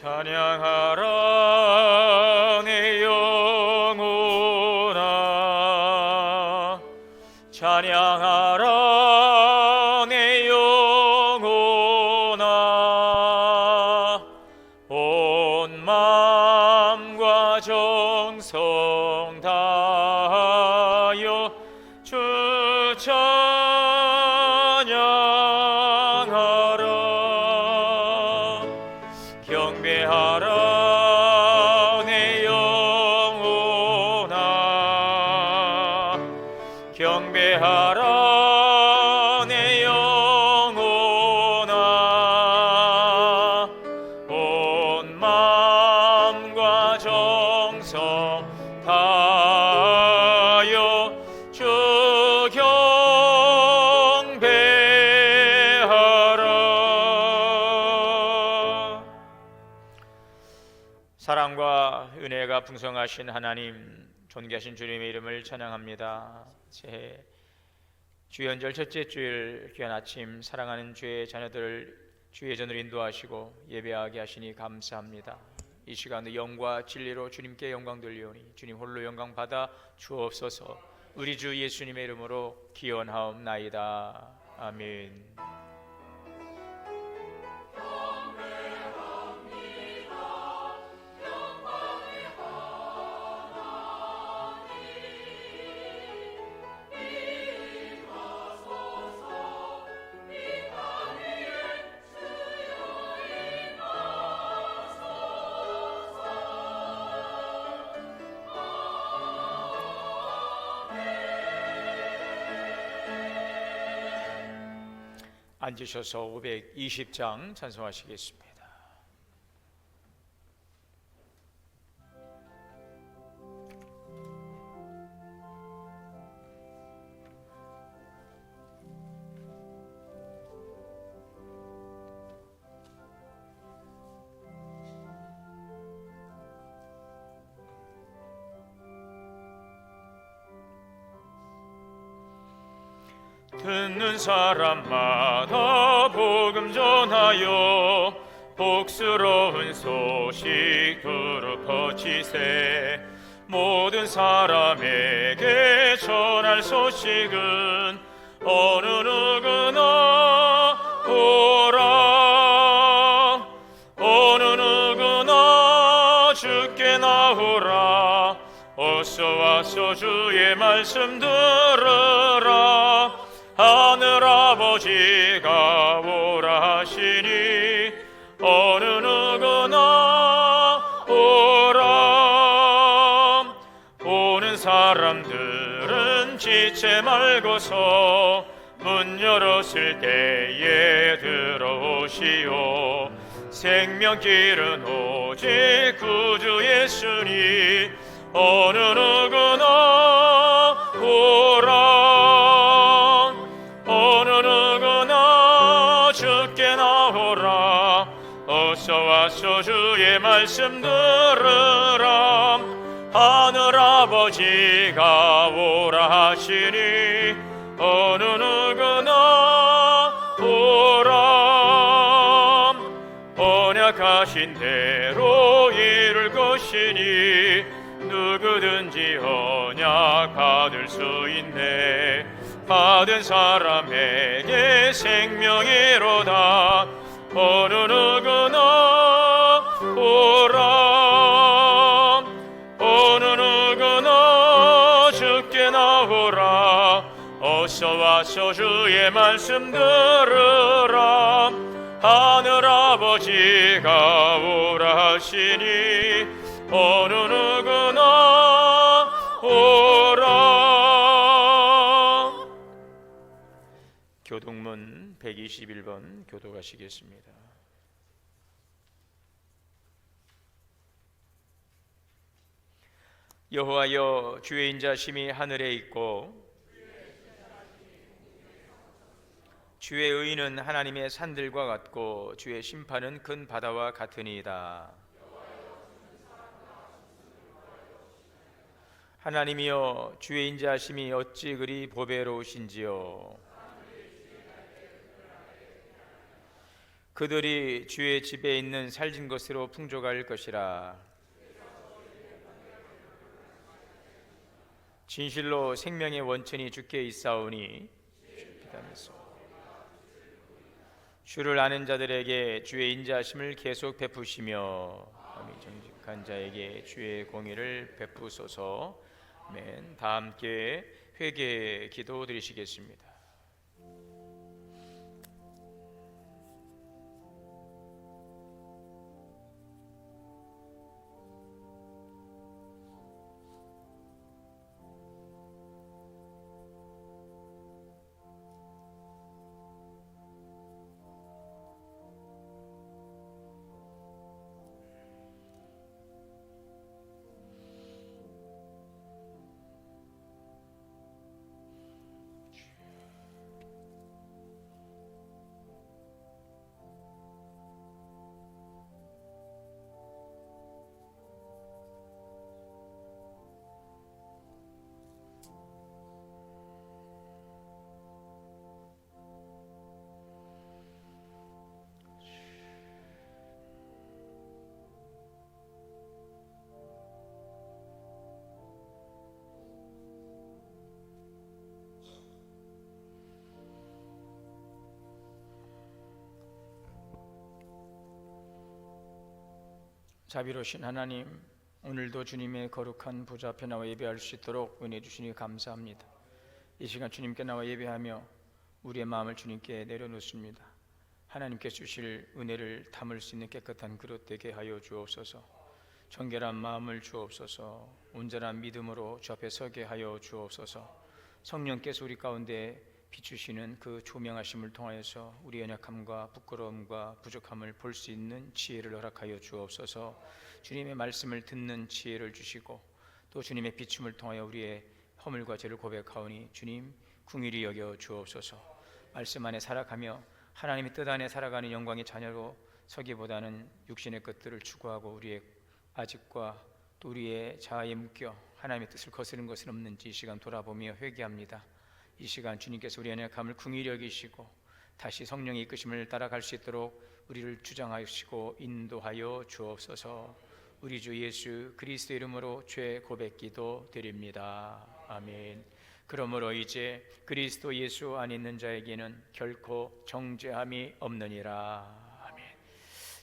찬양하라 내 영혼아, 찬양하라 내 영혼아, 온 마음과 정성 다하여 주 찬양하라. 경배하라 내 영혼아, 경배하라 내 영혼아, 온 마음과 정성 다하여 주 경배하라. 사랑과 은혜가 풍성하신 하나님, 존귀하신 주님의 이름을 찬양합니다. 새해 주연절 첫째 주일 귀한 아침, 사랑하는 주의 자녀들을 주의 전으로 인도하시고 예배하게 하시니 감사합니다. 이 시간의 영과 진리로 주님께 영광 돌리오니 주님 홀로 영광 받아 주옵소서. 우리 주 예수님의 이름으로 기원하옵나이다. 아멘. 앉으셔서 520장 찬송하시겠습니다. 듣는 사람마다 복음 전하여 복스러운 소식 두루 퍼지세. 모든 사람에게 전할 소식은 어느 누구나 오라, 어느 누구나 주께 나오라. 어서 와서 주의 말씀 들으라. 하늘아버지가 오라 하시니 어느 누구나 오라. 오는 사람들은 지체 말고서 문 열었을 때에 들어오시오. 생명길은 오직 구주 예수니 어느 누구나 오라. 어서 와서 주의 말씀 들으라. 하늘아버지가 오라 하시니 어느 누구나 오라. 언약하신 대로 이룰 것이니 누구든지 언약 받을 수 있네. 받은 사람에게 생명이로다. 어느 누구나 오라. 어느 누구나 주께 나오라. 어서 와서 주의 말씀 들으라. 하늘아버지가 오라 하시니 어느 누구나 오라. 교동문 121번 교독하시겠습니다. 여호와여, 주의 인자심이 하늘에 있고 주의 의는 하나님의 산들과 같고 주의 심판은 큰 바다와 같으니이다. 하나님이여, 주의 인자심이 어찌 그리 보배로우신지요. 그들이 주의 집에 있는 살진 것으로 풍족할 것이라. 진실로 생명의 원천이 주께 있사오니 주를 아는 자들에게 주의 인자하심을 계속 베푸시며 정직한 자에게 주의 공의를 베푸소서. 아멘. 다 함께 회개 기도 드리시겠습니다. 자비로우신 하나님, 오늘도 주님의 거룩한 보좌 앞에 나와 예배할 수 있도록 은혜 주시니 감사합니다. 이 시간 주님께 나와 예배하며 우리의 마음을 주님께 내려놓습니다. 하나님께 주실 은혜를 담을 수 있는 깨끗한 그릇 되게 하여 주옵소서. 정결한 마음을 주옵소서. 온전한 믿음으로 주 앞에 서게 하여 주옵소서. 성령께서 우리 가운데 비추시는 그 조명하심을 통하여서 우리 연약함과 부끄러움과 부족함을 볼 수 있는 지혜를 허락하여 주옵소서. 주님의 말씀을 듣는 지혜를 주시고 또 주님의 비춤을 통하여 우리의 허물과 죄를 고백하오니 주님 긍휼히 여겨 주옵소서. 말씀 안에 살아가며 하나님의 뜻 안에 살아가는 영광의 자녀로 서기보다는 육신의 것들을 추구하고 우리의 아직과 또 우리의 자아에 묶여 하나님의 뜻을 거스른 것은 없는지 이 시간 돌아보며 회개합니다. 이 시간 주님께서 우리의 연약함을 긍휼히 여기시고 다시 성령의 이끄심을 따라갈 수 있도록 우리를 주장하시고 인도하여 주옵소서. 우리 주 예수 그리스도 이름으로 죄 고백 기도 드립니다. 아멘. 그러므로 이제 그리스도 예수 안에 있는 자에게는 결코 정죄함이 없느니라. 아멘.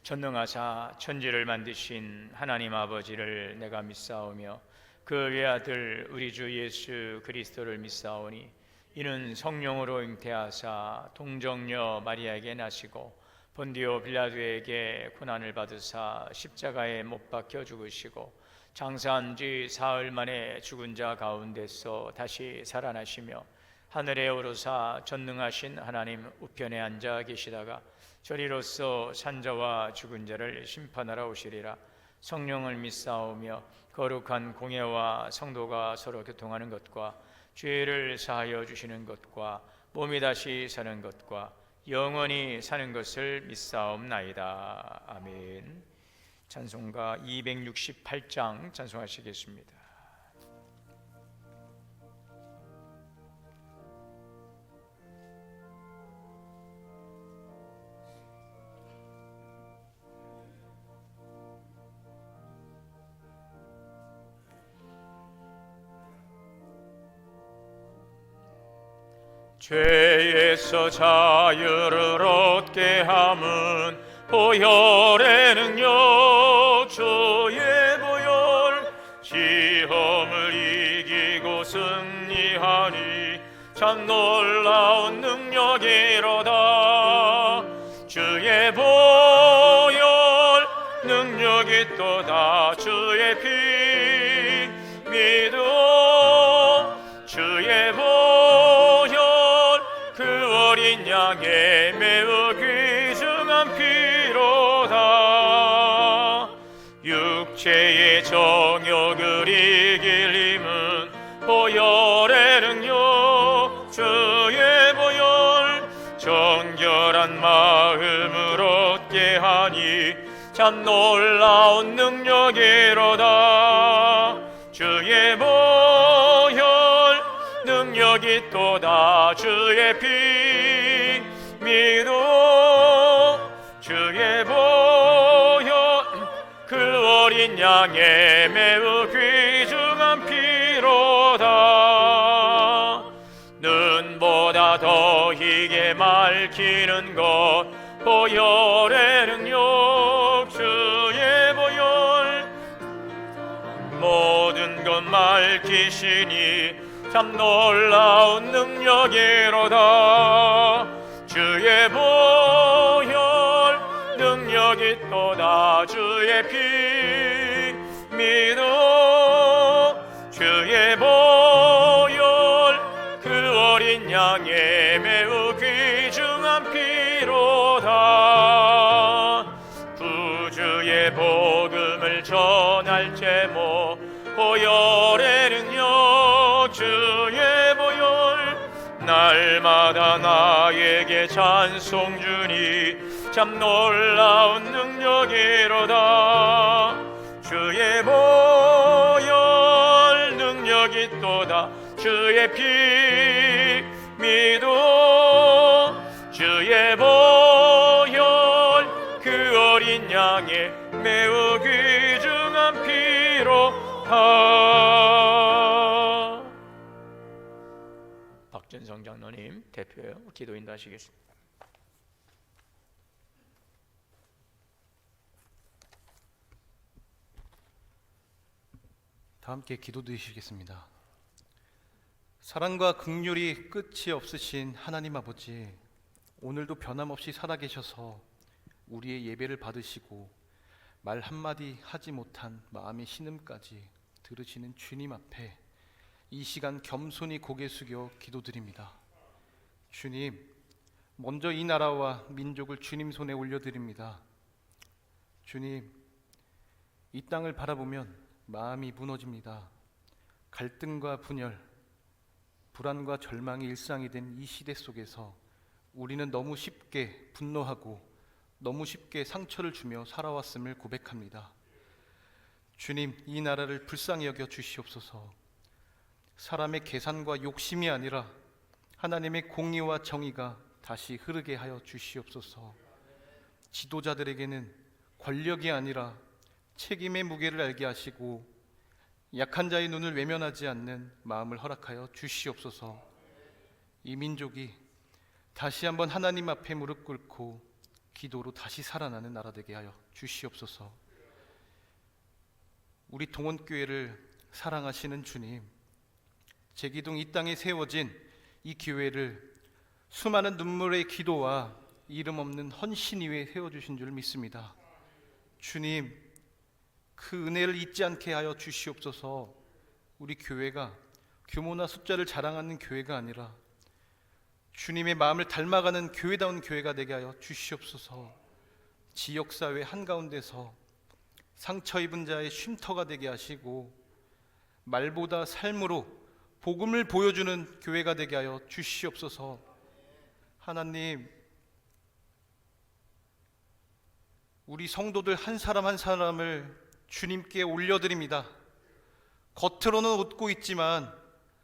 전능하사 천지를 만드신 하나님 아버지를 내가 믿사오며 그 외아들 우리 주 예수 그리스도를 믿사오니 이는 성령으로 잉태하사 동정녀 마리아에게 나시고 본디오 빌라도에게 고난을 받으사 십자가에 못 박혀 죽으시고 장사한 지 사흘 만에 죽은 자 가운데서 다시 살아나시며 하늘에 오르사 전능하신 하나님 우편에 앉아 계시다가 저리로서 산자와 죽은 자를 심판하러 오시리라. 성령을 믿사오며 거룩한 공예와 성도가 서로 교통하는 것과 죄를 사하여 주시는 것과 몸이 다시 사는 것과 영원히 사는 것을 믿사옵나이다. 아멘. 찬송가 268장 찬송하시겠습니다. 죄에서 자유를 얻게 함은 보혈의 능력 주의 보혈 시험을 이기고 승리하니 참 놀라운 능력이로다. 주의 보혈 능력이 또다. 주의 피 믿어 주의 보혈 그 어린 양의 매우 귀중한 피로다. 육체의 정욕을 이길 힘은 보혈의 능력 주의 보혈 정결한 마음을 얻게 하니 참 놀라운 능력이로다. 주의 보혈 능력이 또다. 주의 피 믿어 주의 양의 매우 귀중한 피로다. 눈보다 더 희게 맑히는 것 보혈의 능력 주의 보혈 모든 것 맑히시니 참 놀라운 능력이로다. 주의 보혈 능력이 또다. 주의 피 믿어 주의 보혈 그 어린 양의 매우 귀중한 피로다. 구주의 복음을 전할 제목 보혈의 능력 주의 보혈 날마다 나에게 찬송 주니 참 놀라운 능력이로다. 주의 보혈 능력이 또다. 주의 피 믿어 주의 보혈 그 어린 양의 매우 귀중한 피로다. 박준성 장로님 대표요 기도 인도하시겠습니다. 다 함께 기도드리시겠습니다. 사랑과 긍휼이 끝이 없으신 하나님 아버지, 오늘도 변함없이 살아계셔서 우리의 예배를 받으시고 말 한마디 하지 못한 마음의 신음까지 들으시는 주님 앞에 이 시간 겸손히 고개 숙여 기도드립니다. 주님, 먼저 이 나라와 민족을 주님 손에 올려드립니다. 주님, 이 땅을 바라보면 마음이 무너집니다. 갈등과 분열, 불안과 절망이 일상이 된 이 시대 속에서 우리는 너무 쉽게 분노하고 너무 쉽게 상처를 주며 살아왔음을 고백합니다. 주님, 이 나라를 불쌍히 여겨 주시옵소서. 사람의 계산과 욕심이 아니라 하나님의 공의와 정의가 다시 흐르게 하여 주시옵소서. 지도자들에게는 권력이 아니라 책임의 무게를 알게 하시고 약한 자의 눈을 외면하지 않는 마음을 허락하여 주시옵소서. 이 민족이 다시 한번 하나님 앞에 무릎 꿇고 기도로 다시 살아나는 나라 되게 하여 주시옵소서. 우리 동원교회를 사랑하시는 주님, 제기동 이 땅에 세워진 이 교회를 수많은 눈물의 기도와 이름 없는 헌신 위에 세워주신 줄 믿습니다. 주님, 그 은혜를 잊지 않게 하여 주시옵소서. 우리 교회가 규모나 숫자를 자랑하는 교회가 아니라 주님의 마음을 닮아가는 교회다운 교회가 되게 하여 주시옵소서. 지역사회 한가운데서 상처 입은 자의 쉼터가 되게 하시고 말보다 삶으로 복음을 보여주는 교회가 되게 하여 주시옵소서. 하나님, 우리 성도들 한 사람 한 사람을 주님께 올려드립니다. 겉으로는 웃고 있지만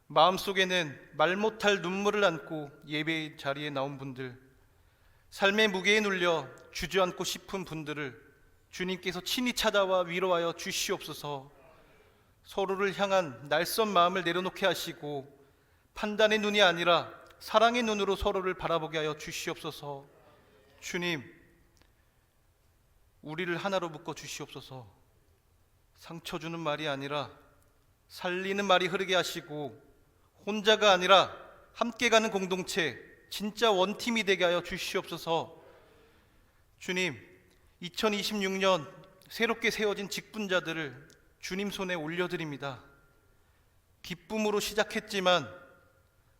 마음속에는 말 못할 눈물을 안고 예배 자리에 나온 분들, 삶의 무게에 눌려 주저앉고 싶은 분들을 주님께서 친히 찾아와 위로하여 주시옵소서. 서로를 향한 날선 마음을 내려놓게 하시고 판단의 눈이 아니라 사랑의 눈으로 서로를 바라보게 하여 주시옵소서. 주님, 우리를 하나로 묶어 주시옵소서. 상처 주는 말이 아니라 살리는 말이 흐르게 하시고 혼자가 아니라 함께 가는 공동체, 진짜 원팀이 되게 하여 주시옵소서. 주님, 2026년 새롭게 세워진 직분자들을 주님 손에 올려드립니다. 기쁨으로 시작했지만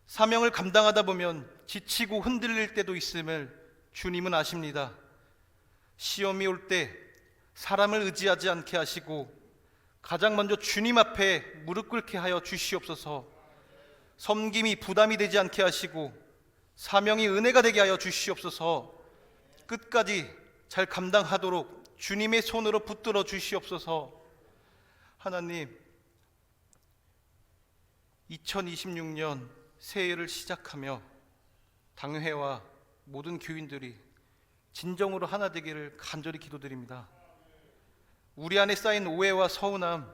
사명을 감당하다 보면 지치고 흔들릴 때도 있음을 주님은 아십니다. 시험이 올 때 사람을 의지하지 않게 하시고 가장 먼저 주님 앞에 무릎 꿇게 하여 주시옵소서. 섬김이 부담이 되지 않게 하시고 사명이 은혜가 되게 하여 주시옵소서. 끝까지 잘 감당하도록 주님의 손으로 붙들어 주시옵소서. 하나님, 2026년 새해를 시작하며 당회와 모든 교인들이 진정으로 하나 되기를 간절히 기도드립니다. 우리 안에 쌓인 오해와 서운함,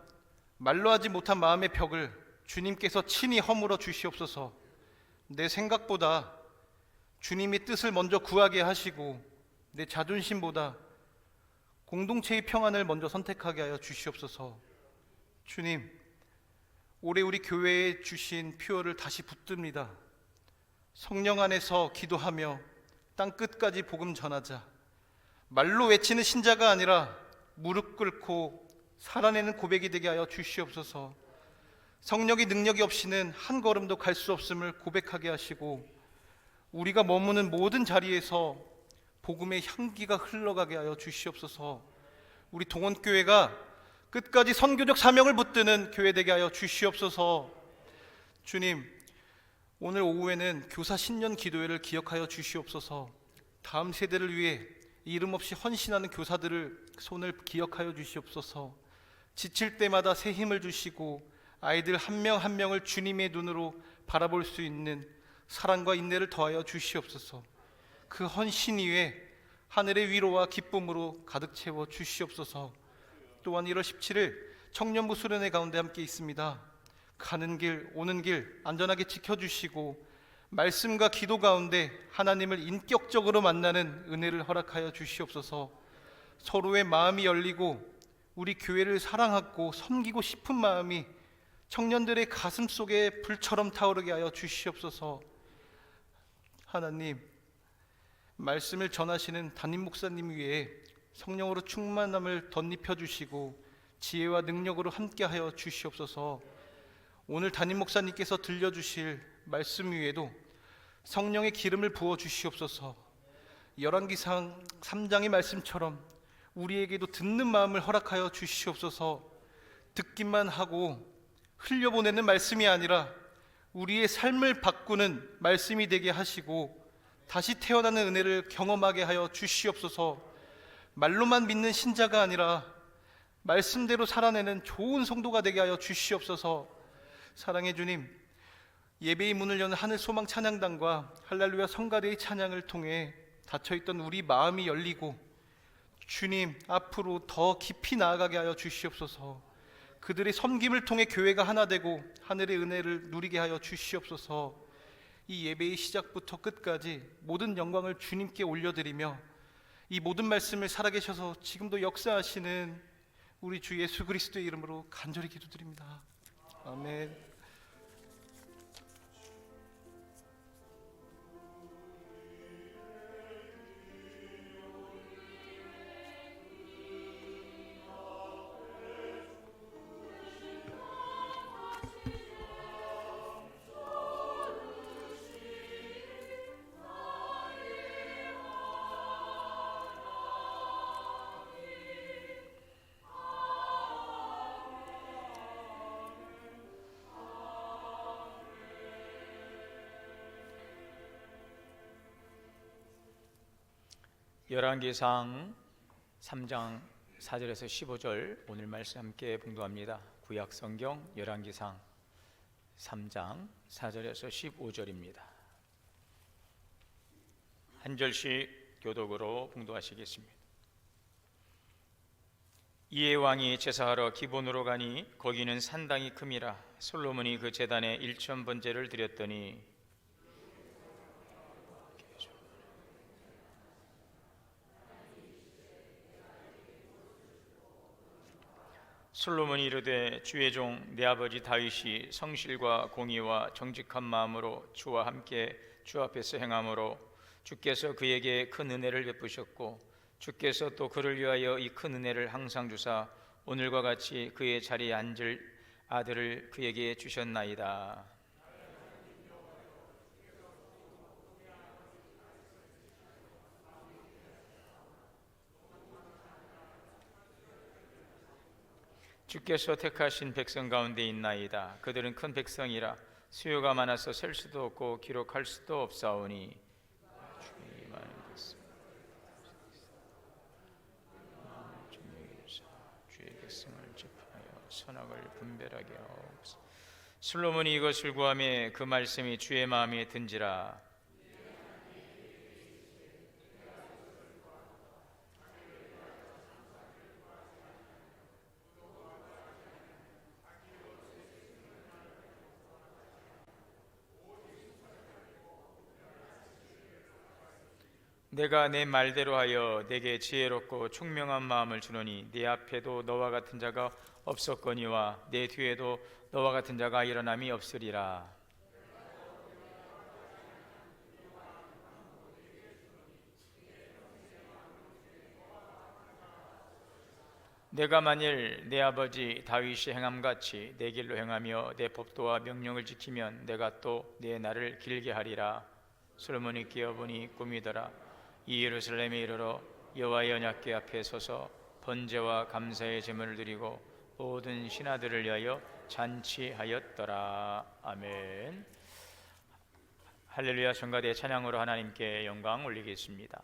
말로 하지 못한 마음의 벽을 주님께서 친히 허물어 주시옵소서. 내 생각보다 주님의 뜻을 먼저 구하게 하시고 내 자존심보다 공동체의 평안을 먼저 선택하게 하여 주시옵소서. 주님, 올해 우리 교회에 주신 표어를 다시 붙듭니다. 성령 안에서 기도하며 땅 끝까지 복음 전하자. 말로 외치는 신자가 아니라 무릎 꿇고 살아내는 고백이 되게 하여 주시옵소서. 성령의 능력이 없이는 한 걸음도 갈 수 없음을 고백하게 하시고 우리가 머무는 모든 자리에서 복음의 향기가 흘러가게 하여 주시옵소서. 우리 동원교회가 끝까지 선교적 사명을 붙드는 교회 되게 하여 주시옵소서. 주님, 오늘 오후에는 교사 신년 기도회를 기억하여 주시옵소서. 다음 세대를 위해 이름 없이 헌신하는 교사들을 손을 기억하여 주시옵소서. 지칠 때마다 새 힘을 주시고 아이들 한 명 한 명을 주님의 눈으로 바라볼 수 있는 사랑과 인내를 더하여 주시옵소서. 그 헌신 위에 하늘의 위로와 기쁨으로 가득 채워 주시옵소서. 또한 1월 17일 청년부 수련회 가운데 함께 있습니다. 가는 길 오는 길 안전하게 지켜주시고 말씀과 기도 가운데 하나님을 인격적으로 만나는 은혜를 허락하여 주시옵소서. 서로의 마음이 열리고 우리 교회를 사랑하고 섬기고 싶은 마음이 청년들의 가슴 속에 불처럼 타오르게 하여 주시옵소서. 하나님, 말씀을 전하시는 담임 목사님 위에 성령으로 충만함을 덧입혀 주시고 지혜와 능력으로 함께하여 주시옵소서. 오늘 담임 목사님께서 들려주실 말씀 위에도 성령의 기름을 부어 주시옵소서. 열왕기상 3장의 말씀처럼 우리에게도 듣는 마음을 허락하여 주시옵소서. 듣기만 하고 흘려보내는 말씀이 아니라 우리의 삶을 바꾸는 말씀이 되게 하시고 다시 태어나는 은혜를 경험하게 하여 주시옵소서. 말로만 믿는 신자가 아니라 말씀대로 살아내는 좋은 성도가 되게 하여 주시옵소서. 사랑의 주님, 예배의 문을 여는 하늘 소망 찬양단과 할렐루야 성가대의 찬양을 통해 닫혀있던 우리 마음이 열리고 주님 앞으로 더 깊이 나아가게 하여 주시옵소서. 그들의 섬김을 통해 교회가 하나 되고 하늘의 은혜를 누리게 하여 주시옵소서. 이 예배의 시작부터 끝까지 모든 영광을 주님께 올려드리며 이 모든 말씀을 살아계셔서 지금도 역사하시는 우리 주 예수 그리스도의 이름으로 간절히 기도드립니다. 아멘. 열왕기상 3장 4절에서 15절 오늘 말씀 함께 봉독합니다. 구약 성경 열왕기상 3장 4절에서 15절입니다. 한 절씩 교독으로 봉독하시겠습니다. 이에 왕이 제사하러 기본으로 가니 거기는 산당이 큼이라. 솔로몬이 그 제단에 1,000번제를 드렸더니 솔로몬이 이르되 주의 종 내 아버지 다윗이 성실과 공의와 정직한 마음으로 주와 함께 주 앞에서 행함으로 주께서 그에게 큰 은혜를 베푸셨고 주께서 또 그를 위하여 이 큰 은혜를 항상 주사 오늘과 같이 그의 자리에 앉을 아들을 그에게 주셨나이다. 주께서 택하신 백성 가운데 있나이다. 그들은 큰 백성이라 수요가 많아서 셀 수도 없고 기록할 수도 없사오니 주의 백성을 집하여 선악을 분별하게 하옵소서. 솔로몬이 이것을 구하매 그 말씀이 주의 마음에 든지라. 내가 내 말대로 하여 내게 지혜롭고 총명한 마음을 주노니 내 앞에도 너와 같은 자가 없었거니와 내 뒤에도 너와 같은 자가 일어남이 없으리라. 내가 만일 내 아버지 다윗이 행함같이 내 길로 행하며 내 법도와 명령을 지키면 내가 또 내 날을 길게 하리라. 솔로몬이 깨어보니 꿈이더라. 이 예루살렘에 이르러 여호와의 언약궤 앞에 서서 번제와 감사의 제물을 드리고 모든 신하들을 위하여 잔치하였더라. 아멘. 할렐루야. 성가대 찬양으로 하나님께 영광 올리겠습니다.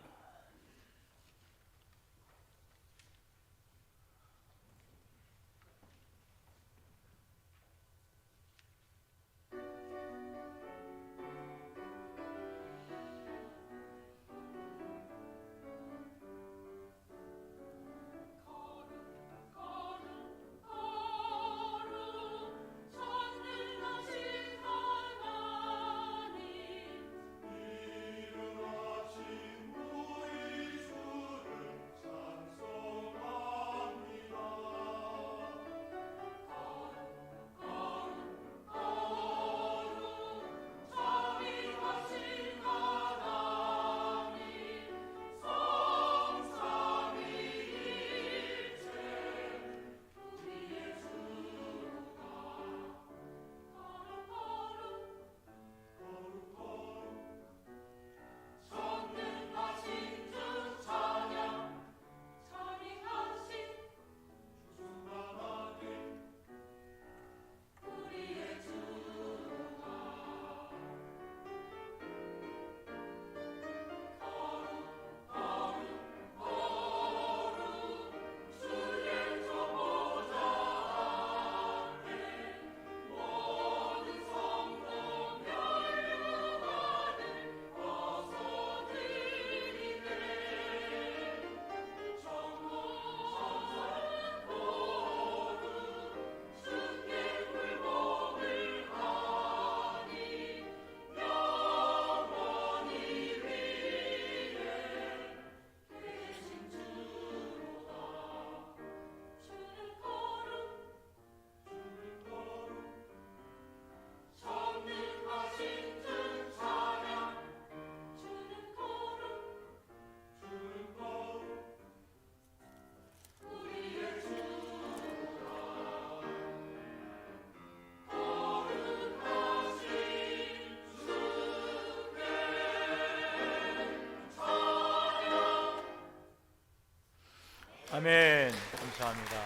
아멘. 감사합니다.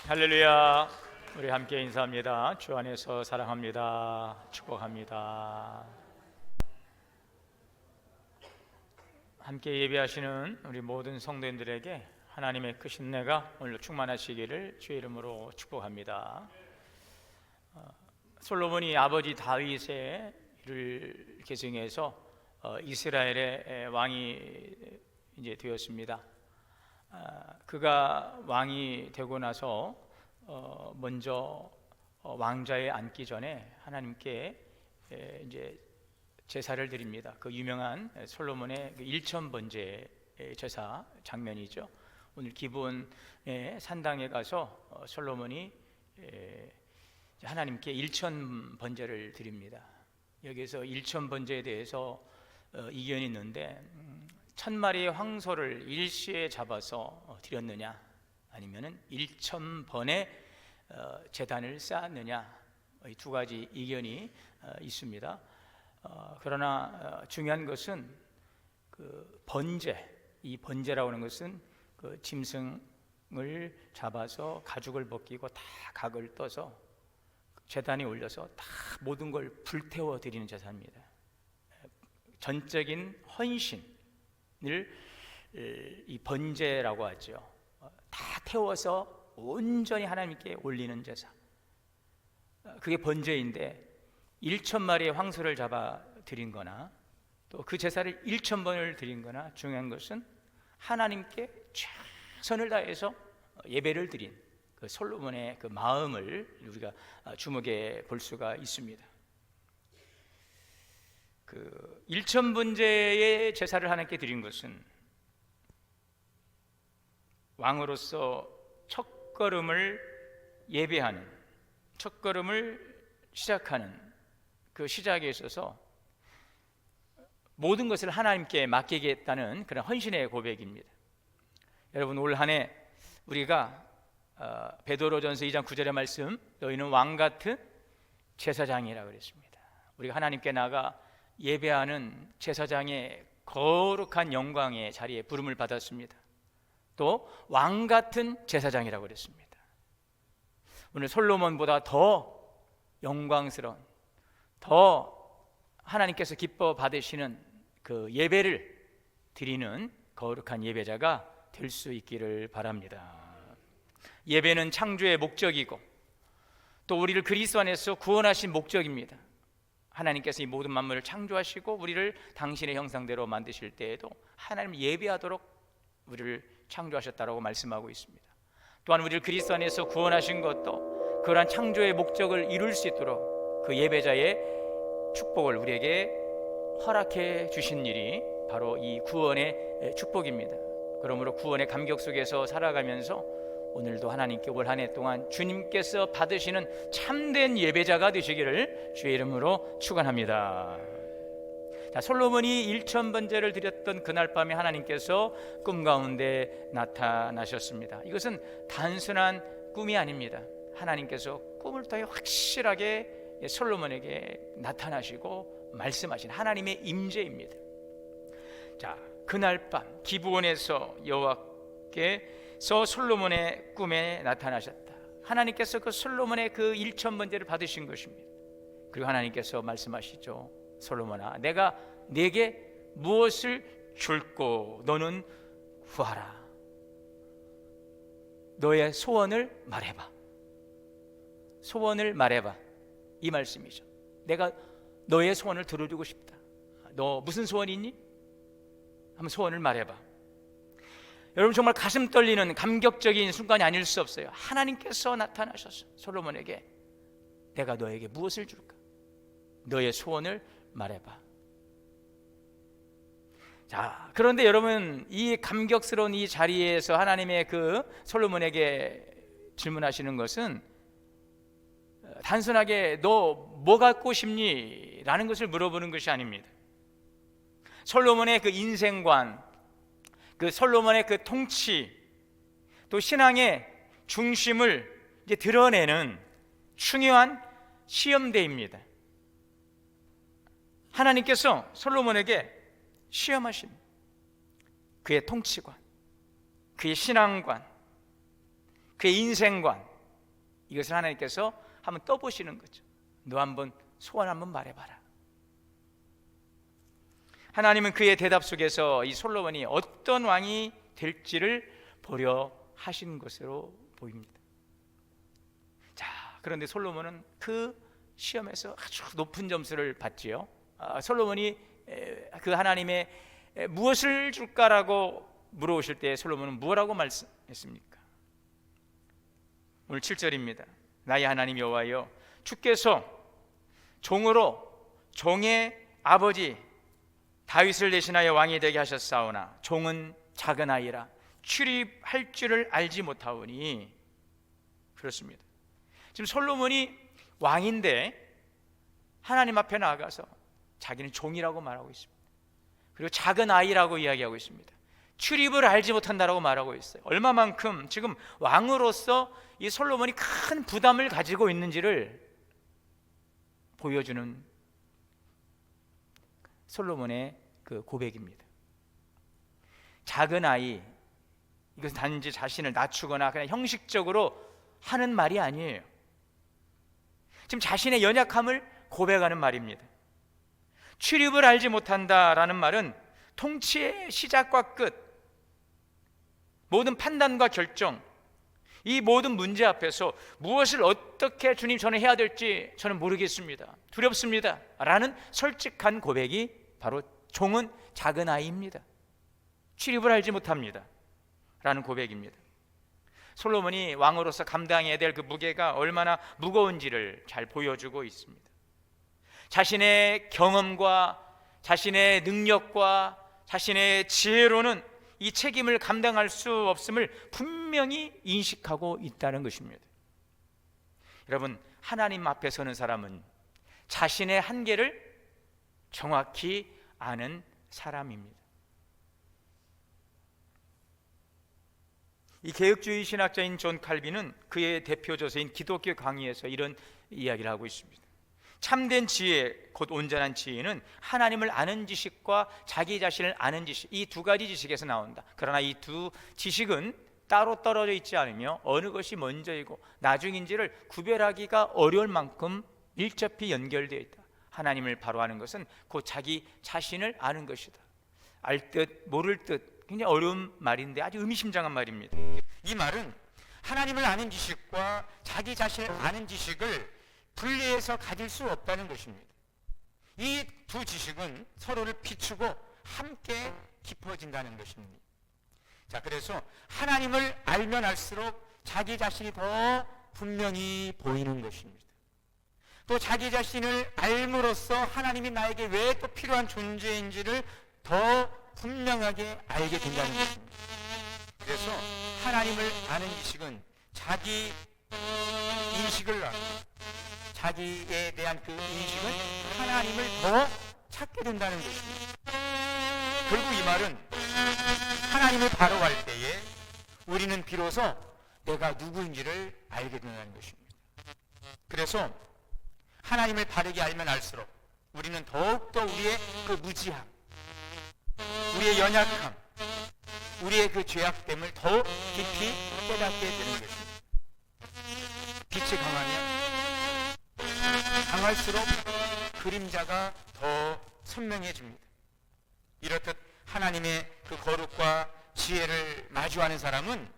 할렐루야. 우리 함께 인사합니다. 주 안에서 사랑합니다. 축복합니다. 함께 예배하시는 우리 모든 성도님들에게 하나님의 크신 은혜가 오늘도 충만하시기를 주의 이름으로 축복합니다. 솔로몬이 아버지 다윗의 를 계승해서 이스라엘의 왕이 이제 되었습니다. 그가 왕이 되고 나서 먼저 왕좌에 앉기 전에 하나님께 이제 제사를 드립니다. 그 유명한 솔로몬의 일천 번제 제사 장면이죠. 오늘 기브온의 산당에 가서 솔로몬이 하나님께 일천 번제를 드립니다. 여기서 일천 번제에 대해서 이견이 있는데 1000마리의 황소를 일시에 잡아서 드렸느냐 아니면은 1000번의 제단을 쌓았느냐 이 두 가지 이견이 있습니다. 그러나 중요한 것은 그 번제, 이 번제라고 하는 것은 그 짐승을 잡아서 가죽을 벗기고 다 각을 떠서 제단에 올려서 다 모든 걸 불태워 드리는 제사입니다. 전적인 헌신을 이 번제라고 하죠. 다 태워서 온전히 하나님께 올리는 제사. 그게 번제인데 1000마리의 황소를 잡아 드린 거나 또 그 제사를 1000번을 드린 거나 중요한 것은 하나님께 최선을 다해서 예배를 드린 그 솔로몬의 그 마음을 우리가 주목해 볼 수가 있습니다. 그 일천번제의 제사를 하나님께 드린 것은 왕으로서 첫걸음을 예배하는, 첫걸음을 시작하는 그 시작에 있어서 모든 것을 하나님께 맡기겠다는 그런 헌신의 고백입니다. 여러분, 올 한 해 우리가 베드로전서 2장 9절의 말씀, 너희는 왕같은 제사장이라고 그랬습니다. 우리가 하나님께 나가 예배하는 제사장의 거룩한 영광의 자리에 부름을 받았습니다. 또 왕같은 제사장이라고 그랬습니다. 오늘 솔로몬보다 더 영광스러운, 더 하나님께서 기뻐 받으시는 그 예배를 드리는 거룩한 예배자가 될 수 있기를 바랍니다. 예배는 창조의 목적이고 또 우리를 그리스도 안에서 구원하신 목적입니다. 하나님께서 이 모든 만물을 창조하시고 우리를 당신의 형상대로 만드실 때에도 하나님을 예배하도록 우리를 창조하셨다라고 말씀하고 있습니다. 또한 우리를 그리스도 안에서 구원하신 것도 그러한 창조의 목적을 이룰 수 있도록 그 예배자의 축복을 우리에게 허락해 주신 일이 바로 이 구원의 축복입니다. 그러므로 구원의 감격 속에서 살아가면서 오늘도 하나님께 올 한 해 동안 주님께서 받으시는 참된 예배자가 되시기를 주의 이름으로 축원합니다. 자, 솔로몬이 1000번제를 드렸던 그날 밤에 하나님께서 꿈 가운데 나타나셨습니다. 이것은 단순한 꿈이 아닙니다. 하나님께서 꿈을 통해 확실하게 솔로몬에게 나타나시고 말씀하신 하나님의 임재입니다. 자, 그날 밤 기브온에서 여호와께서 솔로몬의 꿈에 나타나셨다. 하나님께서 그 솔로몬의 그 1000번제를 받으신 것입니다. 그리고 하나님께서 말씀하시죠. 솔로몬아, 내가 네게 무엇을 줄고 너는 구하라. 너의 소원을 말해봐. 소원을 말해봐. 이 말씀이죠. 내가 너의 소원을 들어주고 싶다. 너 무슨 소원이 있니? 한번 소원을 말해봐. 여러분, 정말 가슴 떨리는 감격적인 순간이 아닐 수 없어요. 하나님께서 나타나셔서 솔로몬에게 내가 너에게 무엇을 줄까? 너의 소원을 말해봐. 자, 그런데 여러분, 이 감격스러운 이 자리에서 하나님의 그 솔로몬에게 질문하시는 것은 단순하게 너 뭐 갖고 싶니? 라는 것을 물어보는 것이 아닙니다. 솔로몬의 그 인생관, 그 솔로몬의 그 통치, 또 신앙의 중심을 이제 드러내는 중요한 시험대입니다. 하나님께서 솔로몬에게 시험하신 그의 통치관, 그의 신앙관, 그의 인생관, 이것을 하나님께서 한번 떠보시는 거죠. 너 한번 소원 한번 말해봐라. 하나님은 그의 대답 속에서 이 솔로몬이 어떤 왕이 될지를 보려 하신 것으로 보입니다. 자, 그런데 솔로몬은 그 시험에서 아주 높은 점수를 받지요. 솔로몬이 그 하나님의 무엇을 줄까라고 물어오실 때 솔로몬은 뭐라고 말씀했습니까? 오늘 7절입니다. 나의 하나님 여호와여, 주께서 종으로 종의 아버지 다윗을 대신하여 왕이 되게 하셨사오나 종은 작은 아이라 출입할 줄을 알지 못하오니. 그렇습니다. 지금 솔로몬이 왕인데 하나님 앞에 나아가서 자기는 종이라고 말하고 있습니다. 그리고 작은 아이라고 이야기하고 있습니다. 출입을 알지 못한다라고 말하고 있어요. 얼마만큼 지금 왕으로서 이 솔로몬이 큰 부담을 가지고 있는지를 보여주는 솔로몬의 그 고백입니다. 작은 아이, 이것은 단지 자신을 낮추거나 그냥 형식적으로 하는 말이 아니에요. 지금 자신의 연약함을 고백하는 말입니다. 출입을 알지 못한다라는 말은 통치의 시작과 끝, 모든 판단과 결정, 이 모든 문제 앞에서 무엇을 어떻게 주님 저는 해야 될지 저는 모르겠습니다, 두렵습니다 라는 솔직한 고백이 바로 종은 작은 아이입니다. 출입을 알지 못합니다 라는 고백입니다. 솔로몬이 왕으로서 감당해야 될 그 무게가 얼마나 무거운지를 잘 보여주고 있습니다. 자신의 경험과 자신의 능력과 자신의 지혜로는 이 책임을 감당할 수 없음을 분명히 인식하고 있다는 것입니다. 여러분, 하나님 앞에 서는 사람은 자신의 한계를 정확히 아는 사람입니다. 이 개혁주의 신학자인 존 칼빈은 그의 대표 저서인 기독교 강의에서 이런 이야기를 하고 있습니다. 참된 지혜, 곧 온전한 지혜는 하나님을 아는 지식과 자기 자신을 아는 지식, 이 두 가지 지식에서 나온다. 그러나 이 두 지식은 따로 떨어져 있지 않으며 어느 것이 먼저이고 나중인지를 구별하기가 어려울 만큼 밀접히 연결되어 있다. 하나님을 바로 아는 것은 곧 자기 자신을 아는 것이다. 알 듯 모를 듯, 굉장히 어려운 말인데 아주 의미심장한 말입니다. 이 말은 하나님을 아는 지식과 자기 자신을 아는 지식을 분리해서 가질 수 없다는 것입니다. 이 두 지식은 서로를 비추고 함께 깊어진다는 것입니다. 자, 그래서 하나님을 알면 알수록 자기 자신이 더 분명히 보이는 것입니다. 또 자기 자신을 알므로써 하나님이 나에게 왜 또 필요한 존재인지를 더 분명하게 알게 된다는 것입니다. 그래서 하나님을 아는 지식은 자기 인식을 하고 자기에 대한 그 인식은 하나님을 더 찾게 된다는 것입니다. 결국 이 말은 하나님을 바로 알 때에 우리는 비로소 내가 누구인지를 알게 된다는 것입니다. 그래서 하나님을 바르게 알면 알수록 우리는 더욱더 우리의 그 무지함, 우리의 연약함, 우리의 그 죄악됨을 더욱 깊이 깨닫게 되는 것입니다. 빛이 강하면 강할수록 그림자가 더 선명해집니다. 이렇듯 하나님의 그 거룩과 지혜를 마주하는 사람은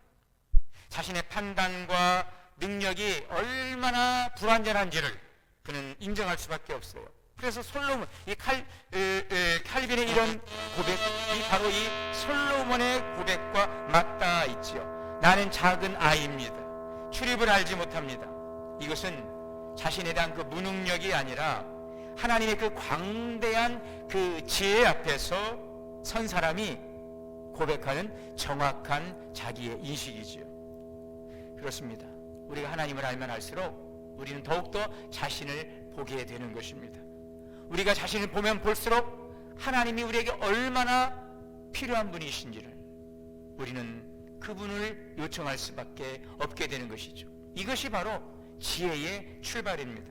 자신의 판단과 능력이 얼마나 불완전한지를 그는 인정할 수밖에 없어요. 그래서 솔로몬, 칼빈의 이런 고백이 바로 이 솔로몬의 고백과 맞닿아 있지요. 나는 작은 아이입니다. 출입을 알지 못합니다. 이것은 자신에 대한 그 무능력이 아니라 하나님의 그 광대한 그 지혜 앞에서 선 사람이 고백하는 정확한 자기의 인식이지요. 그렇습니다. 우리가 하나님을 알면 알수록 우리는 더욱더 자신을 보게 되는 것입니다. 우리가 자신을 보면 볼수록 하나님이 우리에게 얼마나 필요한 분이신지를 우리는 그분을 요청할 수밖에 없게 되는 것이죠. 이것이 바로 지혜의 출발입니다.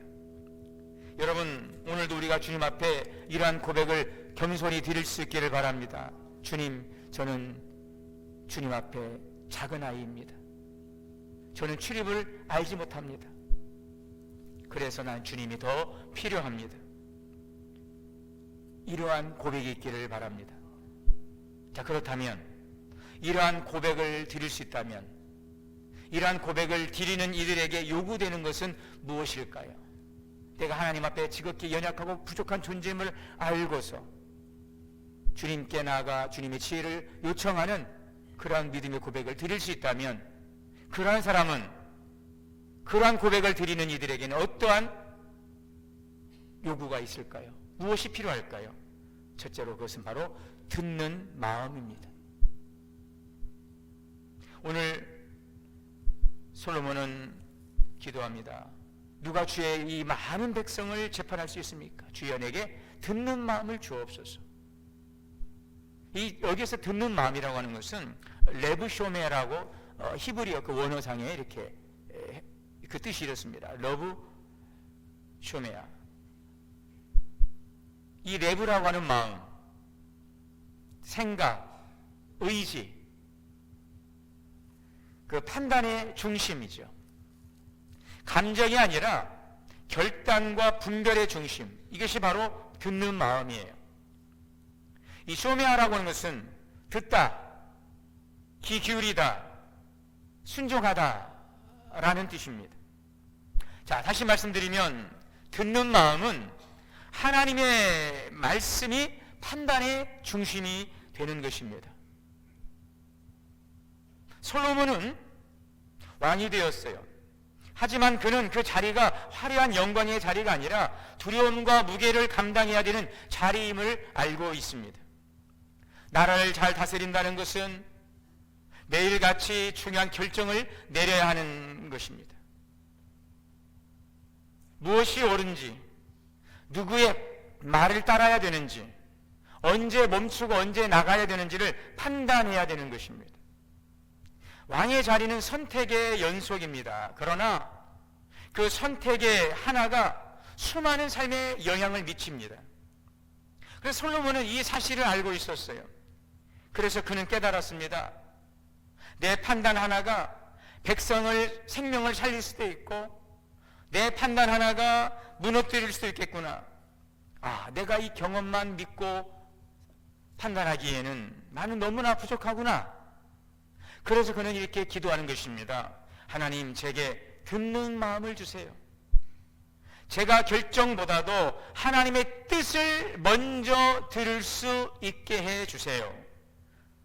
여러분, 오늘도 우리가 주님 앞에 이러한 고백을 겸손히 드릴 수 있기를 바랍니다. 주님, 저는 주님 앞에 작은 아이입니다. 저는 출입을 알지 못합니다. 그래서 난 주님이 더 필요합니다. 이러한 고백이 있기를 바랍니다. 자, 그렇다면 이러한 고백을 드릴 수 있다면 이러한 고백을 드리는 이들에게 요구되는 것은 무엇일까요? 내가 하나님 앞에 지극히 연약하고 부족한 존재임을 알고서 주님께 나아가 주님의 지혜를 요청하는 그러한 믿음의 고백을 드릴 수 있다면 그러한 사람은 그러한 고백을 드리는 이들에게는 어떠한 요구가 있을까요? 무엇이 필요할까요? 첫째로 그것은 바로 듣는 마음입니다. 오늘 솔로몬은 기도합니다. 누가 주의 이 많은 백성을 재판할 수 있습니까? 주여 내게 듣는 마음을 주옵소서. 여기서 듣는 마음이라고 하는 것은 레브쇼메라고 히브리어 그 원어상에 이렇게 그 뜻이 이렇습니다. 러브 쇼메아. 이 레브라고 하는 마음, 생각, 의지, 그 판단의 중심이죠. 감정이 아니라 결단과 분별의 중심, 이것이 바로 듣는 마음이에요. 이 쇼메아라고 하는 것은 듣다, 귀 기울이다, 순종하다 라는 뜻입니다. 자, 다시 말씀드리면 듣는 마음은 하나님의 말씀이 판단의 중심이 되는 것입니다. 솔로몬은 왕이 되었어요. 하지만 그는 그 자리가 화려한 영광의 자리가 아니라 두려움과 무게를 감당해야 되는 자리임을 알고 있습니다. 나라를 잘 다스린다는 것은 매일같이 중요한 결정을 내려야 하는 것입니다. 무엇이 옳은지, 누구의 말을 따라야 되는지, 언제 멈추고 언제 나가야 되는지를 판단해야 되는 것입니다. 왕의 자리는 선택의 연속입니다. 그러나 그 선택의 하나가 수많은 삶에 영향을 미칩니다. 그래서 솔로몬은 이 사실을 알고 있었어요. 그래서 그는 깨달았습니다. 내 판단 하나가 백성을, 생명을 살릴 수도 있고 내 판단 하나가 무너뜨릴 수도 있겠구나. 내가 이 경험만 믿고 판단하기에는 나는 너무나 부족하구나. 그래서 그는 이렇게 기도하는 것입니다. 하나님, 제게 듣는 마음을 주세요. 제가 결정보다도 하나님의 뜻을 먼저 들을 수 있게 해 주세요.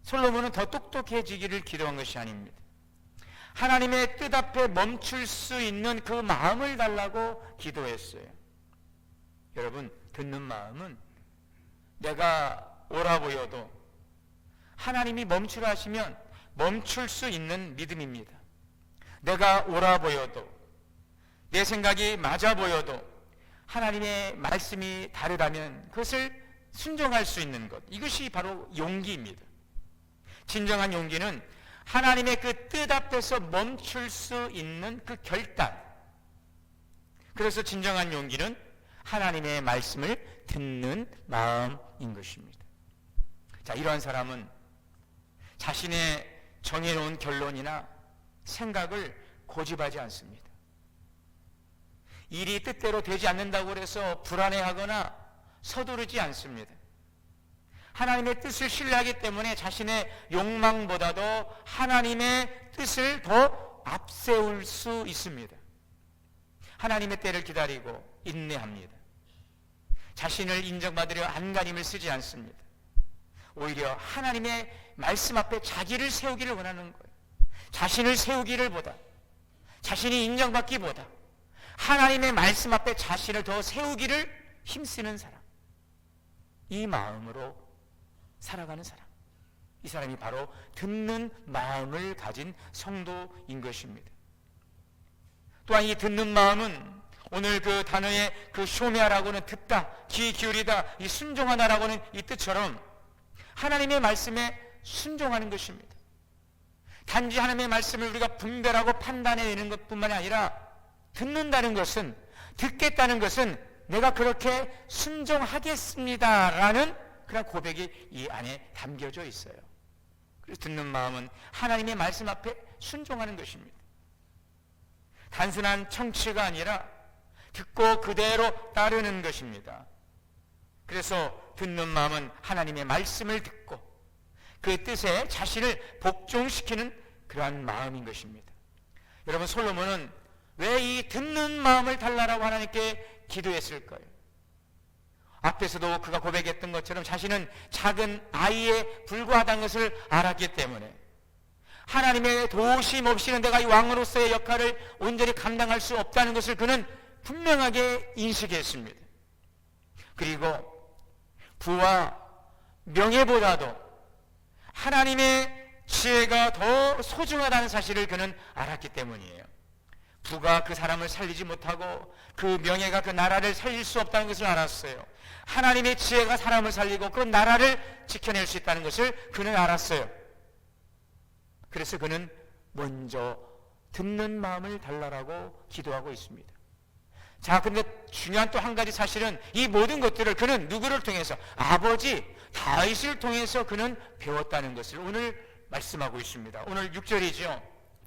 솔로몬은 더 똑똑해지기를 기도한 것이 아닙니다. 하나님의 뜻 앞에 멈출 수 있는 그 마음을 달라고 기도했어요. 여러분, 듣는 마음은 내가 옳아 보여도 하나님이 멈추라 하시면 멈출 수 있는 믿음입니다. 내가 옳아 보여도, 내 생각이 맞아 보여도 하나님의 말씀이 다르다면 그것을 순종할 수 있는 것, 이것이 바로 용기입니다. 진정한 용기는 하나님의 그 뜻 앞에서 멈출 수 있는 그 결단. 그래서 진정한 용기는 하나님의 말씀을 듣는 마음인 것입니다. 자, 이러한 사람은 자신의 정해놓은 결론이나 생각을 고집하지 않습니다. 일이 뜻대로 되지 않는다고 해서 불안해하거나 서두르지 않습니다. 하나님의 뜻을 신뢰하기 때문에 자신의 욕망보다도 하나님의 뜻을 더 앞세울 수 있습니다. 하나님의 때를 기다리고 인내합니다. 자신을 인정받으려 안간힘을 쓰지 않습니다. 오히려 하나님의 말씀 앞에 자기를 세우기를 원하는 거예요. 자신을 세우기를 보다, 자신이 인정받기보다 하나님의 말씀 앞에 자신을 더 세우기를 힘쓰는 사람, 이 마음으로 살아가는 사람, 이 사람이 바로 듣는 마음을 가진 성도인 것입니다. 또한 이 듣는 마음은 오늘 그 단어의 그 쇼메아라고는 듣다, 귀 기울이다, 이 순종하다라고는 이 뜻처럼 하나님의 말씀에 순종하는 것입니다. 단지 하나님의 말씀을 우리가 분별하고 판단해내는 것뿐만이 아니라 듣는다는 것은, 듣겠다는 것은 내가 그렇게 순종하겠습니다라는 그런 고백이 이 안에 담겨져 있어요. 그래서 듣는 마음은 하나님의 말씀 앞에 순종하는 것입니다. 단순한 청취가 아니라 듣고 그대로 따르는 것입니다. 그래서 듣는 마음은 하나님의 말씀을 듣고 그 뜻에 자신을 복종시키는 그러한 마음인 것입니다. 여러분, 솔로몬은 왜 이 듣는 마음을 달라라고 하나님께 기도했을까요? 앞에서도 그가 고백했던 것처럼 자신은 작은 아이에 불과하다는 것을 알았기 때문에 하나님의 도우심 없이는 내가 이 왕으로서의 역할을 온전히 감당할 수 없다는 것을 그는 분명하게 인식했습니다. 그리고 부와 명예보다도 하나님의 지혜가 더 소중하다는 사실을 그는 알았기 때문이에요. 부가 그 사람을 살리지 못하고 그 명예가 그 나라를 살릴 수 없다는 것을 알았어요. 하나님의 지혜가 사람을 살리고 그 나라를 지켜낼 수 있다는 것을 그는 알았어요. 그래서 그는 먼저 듣는 마음을 달라라고 기도하고 있습니다. 자, 근데 중요한 또 한 가지 사실은 이 모든 것들을 그는 누구를 통해서? 아버지 다윗을 통해서 그는 배웠다는 것을 오늘 말씀하고 있습니다. 오늘 6절이죠.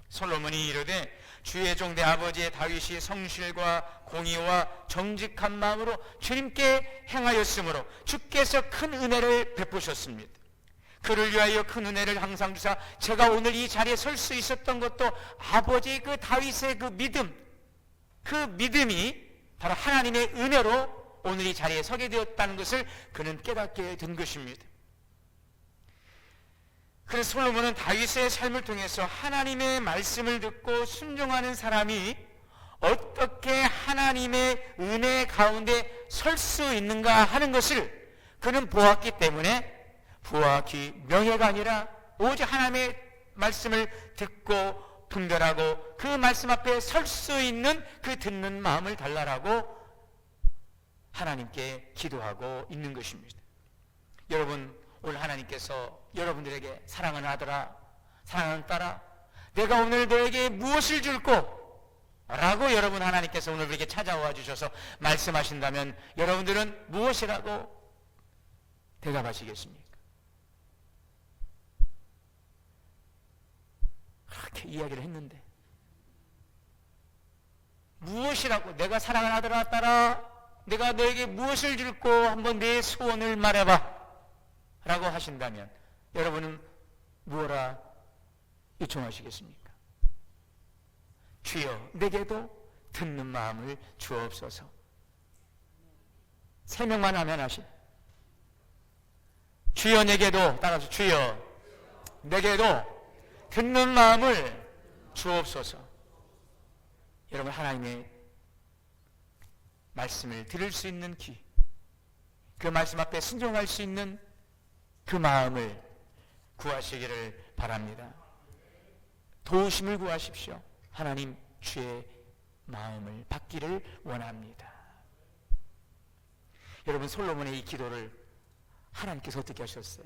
솔로몬이 이르되 주의 종 내 아버지의 다윗이 성실과 공의와 정직한 마음으로 주님께 행하였으므로 주께서 큰 은혜를 베푸셨습니다. 그를 위하여 큰 은혜를 항상 주사 제가 오늘 이 자리에 설 수 있었던 것도 아버지 그 다윗의 그 믿음, 그 믿음이 바로 하나님의 은혜로 오늘 이 자리에 서게 되었다는 것을 그는 깨닫게 된 것입니다. 그래서 솔로몬은 다윗의 삶을 통해서 하나님의 말씀을 듣고 순종하는 사람이 어떻게 하나님의 은혜 가운데 설 수 있는가 하는 것을 그는 보았기 때문에 부와 기, 명예가 아니라 오직 하나님의 말씀을 듣고 분별하고 그 말씀 앞에 설 수 있는 그 듣는 마음을 달라라고 하나님께 기도하고 있는 것입니다. 여러분, 오늘 하나님께서 여러분들에게 사랑하는 아들아, 사랑하는 딸아, 내가 오늘 너에게 무엇을 줄꼬? 라고 여러분 하나님께서 오늘 우리에게 찾아와 주셔서 말씀하신다면 여러분들은 무엇이라고 대답하시겠습니까? 그렇게 이야기를 했는데 무엇이라고, 내가 사랑하는 아들아 딸아, 내가 너에게 무엇을 줄꼬 한번 내 소원을 말해봐 라고 하신다면 여러분은 무엇라 요청하시겠습니까? 주여 내게도 듣는 마음을 주옵소서. 3명만 하면 하시. 주여 내게도, 따라서 주여 내게도 듣는 마음을 주옵소서. 여러분, 하나님의 말씀을 들을 수 있는 귀, 그 말씀 앞에 순종할 수 있는 그 마음을 구하시기를 바랍니다. 도우심을 구하십시오. 하나님, 주의 마음을 받기를 원합니다. 여러분, 솔로몬의 이 기도를 하나님께서 어떻게 하셨어요?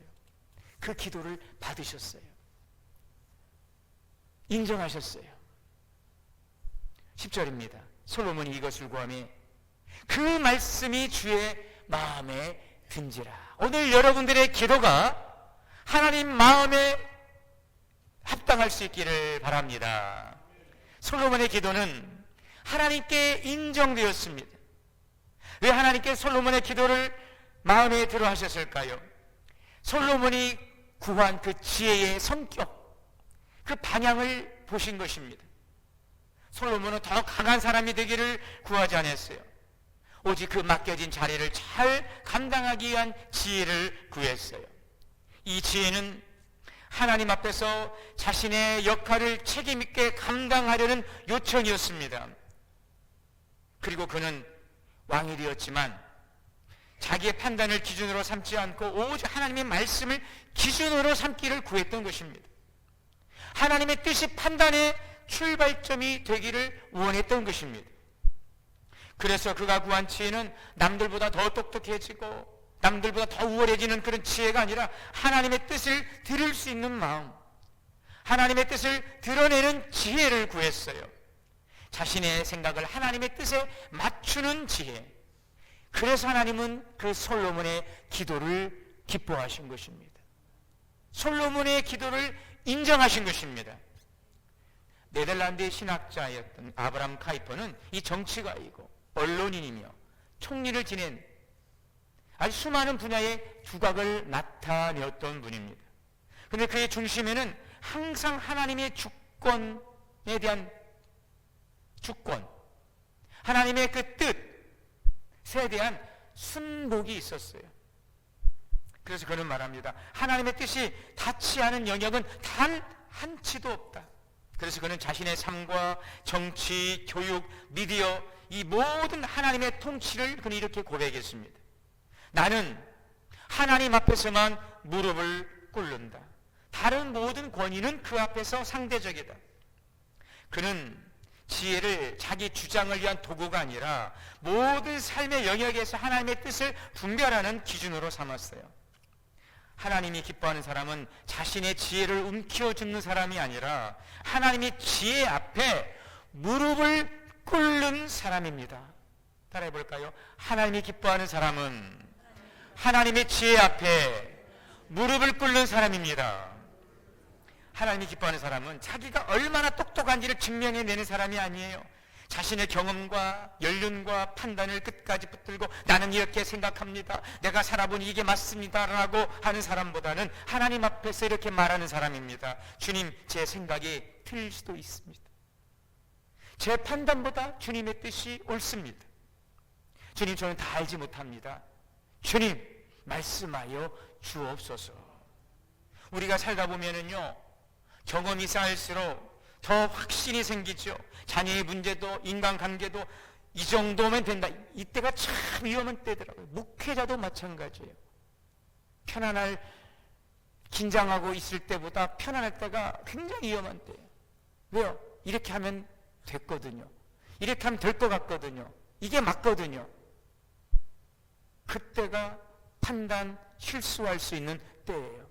그 기도를 받으셨어요. 인정하셨어요. 10절입니다. 솔로몬이 이것을 구하며 그 말씀이 주의 마음에 든지라. 오늘 여러분들의 기도가 하나님 마음에 합당할 수 있기를 바랍니다. 솔로몬의 기도는 하나님께 인정되었습니다. 왜 하나님께 솔로몬의 기도를 마음에 들어 하셨을까요? 솔로몬이 구한 그 지혜의 성격, 그 방향을 보신 것입니다. 솔로몬은 더 강한 사람이 되기를 구하지 않았어요. 오직 그 맡겨진 자리를 잘 감당하기 위한 지혜를 구했어요. 이 지혜는 하나님 앞에서 자신의 역할을 책임있게 감당하려는 요청이었습니다. 그리고 그는 왕이 되었지만 자기의 판단을 기준으로 삼지 않고 오직 하나님의 말씀을 기준으로 삼기를 구했던 것입니다. 하나님의 뜻이 판단의 출발점이 되기를 원했던 것입니다. 그래서 그가 구한 지혜는 남들보다 더 똑똑해지고 남들보다 더 우월해지는 그런 지혜가 아니라 하나님의 뜻을 들을 수 있는 마음, 하나님의 뜻을 드러내는 지혜를 구했어요. 자신의 생각을 하나님의 뜻에 맞추는 지혜. 그래서 하나님은 그 솔로몬의 기도를 기뻐하신 것입니다. 솔로몬의 기도를 인정하신 것입니다. 네덜란드의 신학자였던 아브라함 카이퍼는 이 정치가이고 언론인이며 총리를 지낸 아주 수많은 분야의 두각을 나타내었던 분입니다. 그런데 그의 중심에는 항상 하나님의 주권에 대한 주권, 하나님의 그 뜻에 대한 순복이 있었어요. 그래서 그는 말합니다. 하나님의 뜻이 닿지 않은 영역은 단 한치도 없다. 그래서 그는 자신의 삶과 정치, 교육, 미디어, 이 모든 하나님의 통치를 그는 이렇게 고백했습니다. 나는 하나님 앞에서만 무릎을 꿇는다. 다른 모든 권위는 그 앞에서 상대적이다. 그는 지혜를 자기 주장을 위한 도구가 아니라 모든 삶의 영역에서 하나님의 뜻을 분별하는 기준으로 삼았어요. 하나님이 기뻐하는 사람은 자신의 지혜를 움켜쥐는 사람이 아니라 하나님의 지혜 앞에 무릎을 꿇는 사람입니다. 따라해 볼까요? 하나님이 기뻐하는 사람은 하나님의 지혜 앞에 무릎을 꿇는 사람입니다. 하나님이 기뻐하는 사람은 자기가 얼마나 똑똑한지를 증명해내는 사람이 아니에요. 자신의 경험과 연륜과 판단을 끝까지 붙들고 나는 이렇게 생각합니다, 내가 살아보니 이게 맞습니다 라고 하는 사람보다는 하나님 앞에서 이렇게 말하는 사람입니다. 주님, 제 생각이 틀릴 수도 있습니다. 제 판단보다 주님의 뜻이 옳습니다. 주님, 저는 다 알지 못합니다. 주님, 말씀하여 주옵소서. 우리가 살다 보면은요, 경험이 쌓일수록 더 확신이 생기죠. 자녀의 문제도 인간관계도 이 정도면 된다. 이때가 참 위험한 때더라고요. 목회자도 마찬가지예요. 긴장하고 있을 때보다 편안할 때가 굉장히 위험한 때예요. 왜요? 이렇게 하면 됐거든요. 이렇게 하면 될 것 같거든요. 이게 맞거든요. 그때가 판단 실수할 수 있는 때예요.